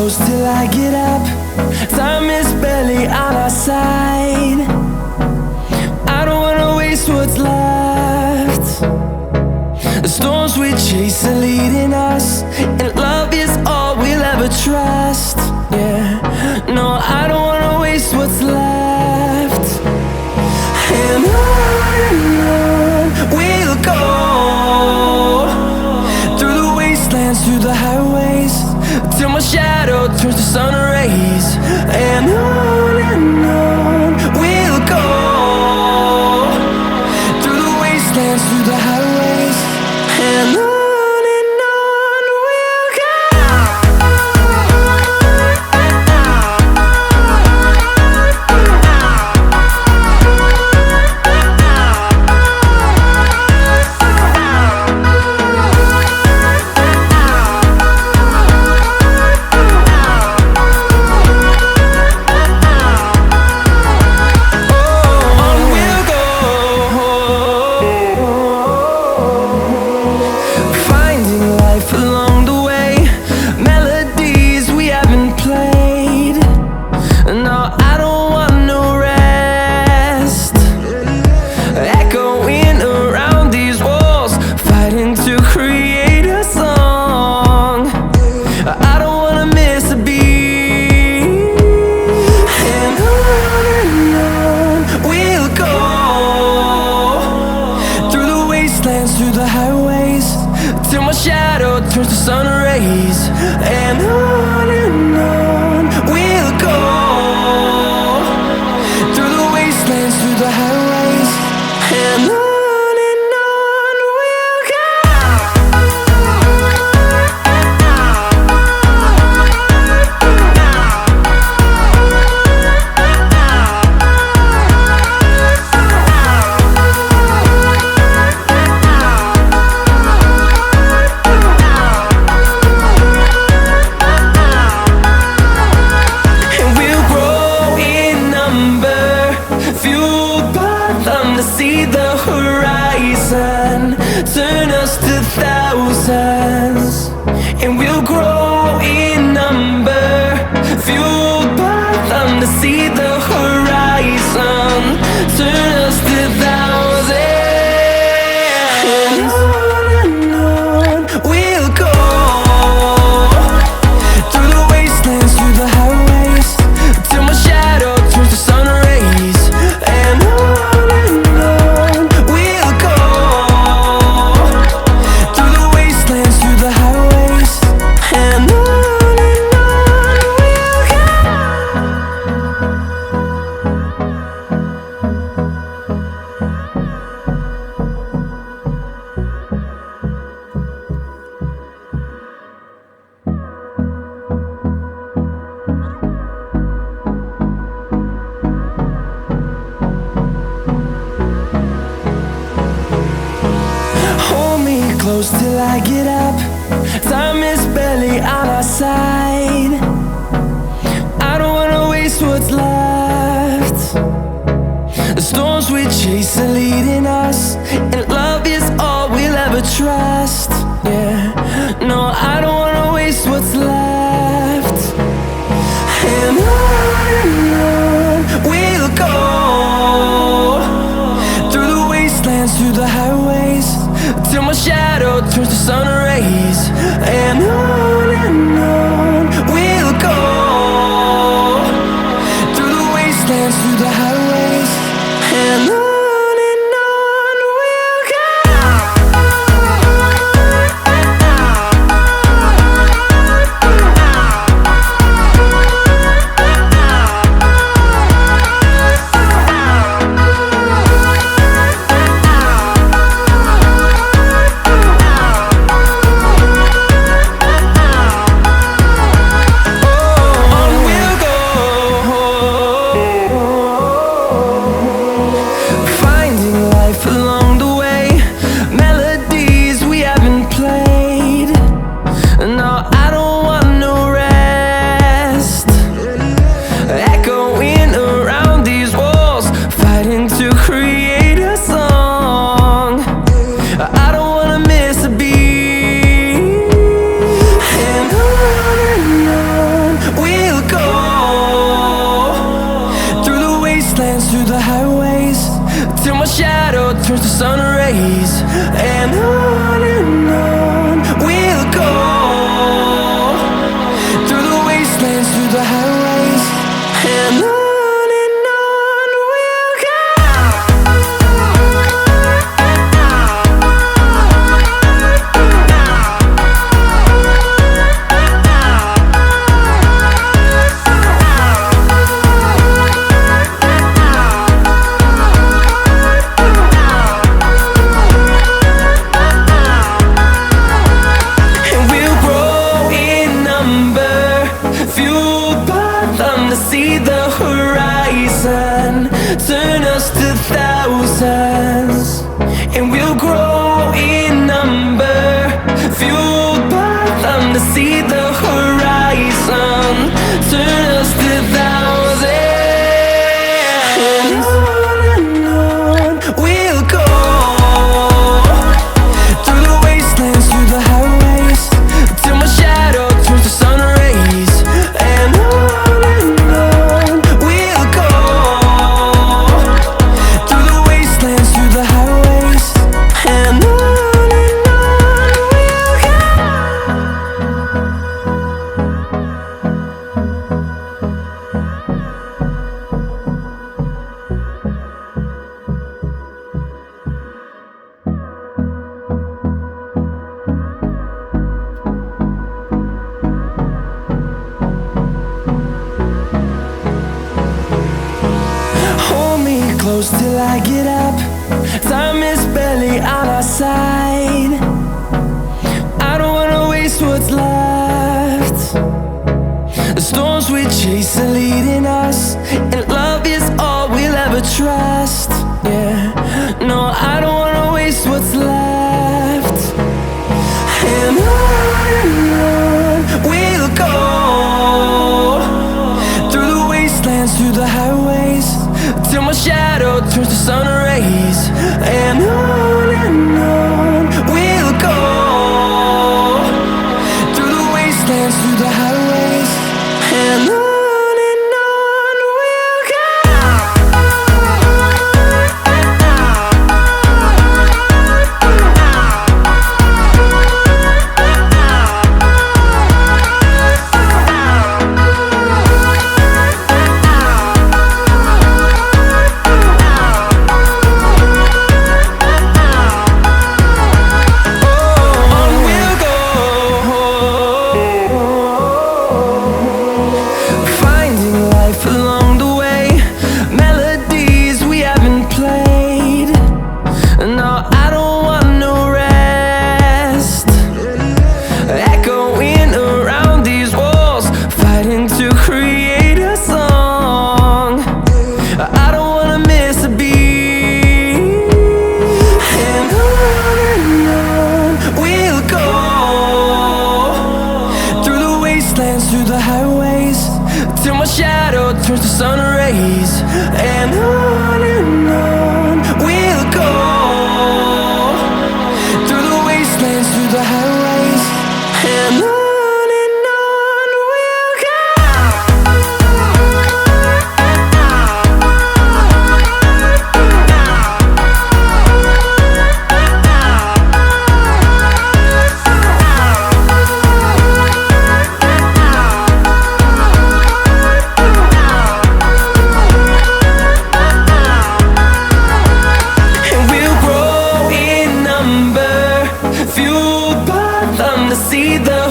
close till I get up. Time is barely on our side. I don't wanna waste what's left. The storms we chase are leading us, and love is all we'll ever trust. Yeah, no, I don't wanna waste what's left. And on we'll go, through the wastelands, through the highways, till my shadow turns to sun rays. And on we'll go, through the wastelands, through the highways, and on we'll go. Through the highways, till my shadow turns to sun rays. And on we'll go, through the wastelands, through the highways, and on we'll go. See the horizon turn us to thousands, and we'll grow in number, fueled by them. To see the horizon turn us to thousands, and on we'll go, through the wastelands, through the highways, till my shadow turns to sun rays. And close till I get up. Time is barely on our side. I don't wanna waste what's left. The storms we chase are leading us, and love is all we'll ever trust. Yeah, no, I don't wanna waste what's left. And on we'll go, through the wastelands, through the highways, till my shadow turns to sun rays. And on we'll go, through the wastelands, through the highways, and on we'll go. through the highways, till my shadow turns to sun rays. And on we'll go, through the wastelands, through the highways. And on we'll go. See the horizon turn us to thousands, and we'll grow in number, fueled by them. To see the horizon turn us to thousands, and on we'll go, through the wastelands, through the highways, till my shadow turns to sun rays. And close till I get up. Time is barely on our side. I don't wanna waste what's left. The storms we chase are leading us, and love is all we'll ever trust. Yeah, no, I don't wanna waste what's left. And on we'll go, through the wastelands, through the highways, till my shadow turns to sun rays. And on we'll go, through the wastelands, through the highways. And on we'll go. Along the way, melodies we haven't played. No, I don't want no rest. Echoing around these walls, fighting to create a song. I don't wanna miss a beat. And on we'll go, through the wastelands, through the highways, till my shadow turns to sun rays. And on we'll go, through the wastelands, through the highways. And on we'll go. See the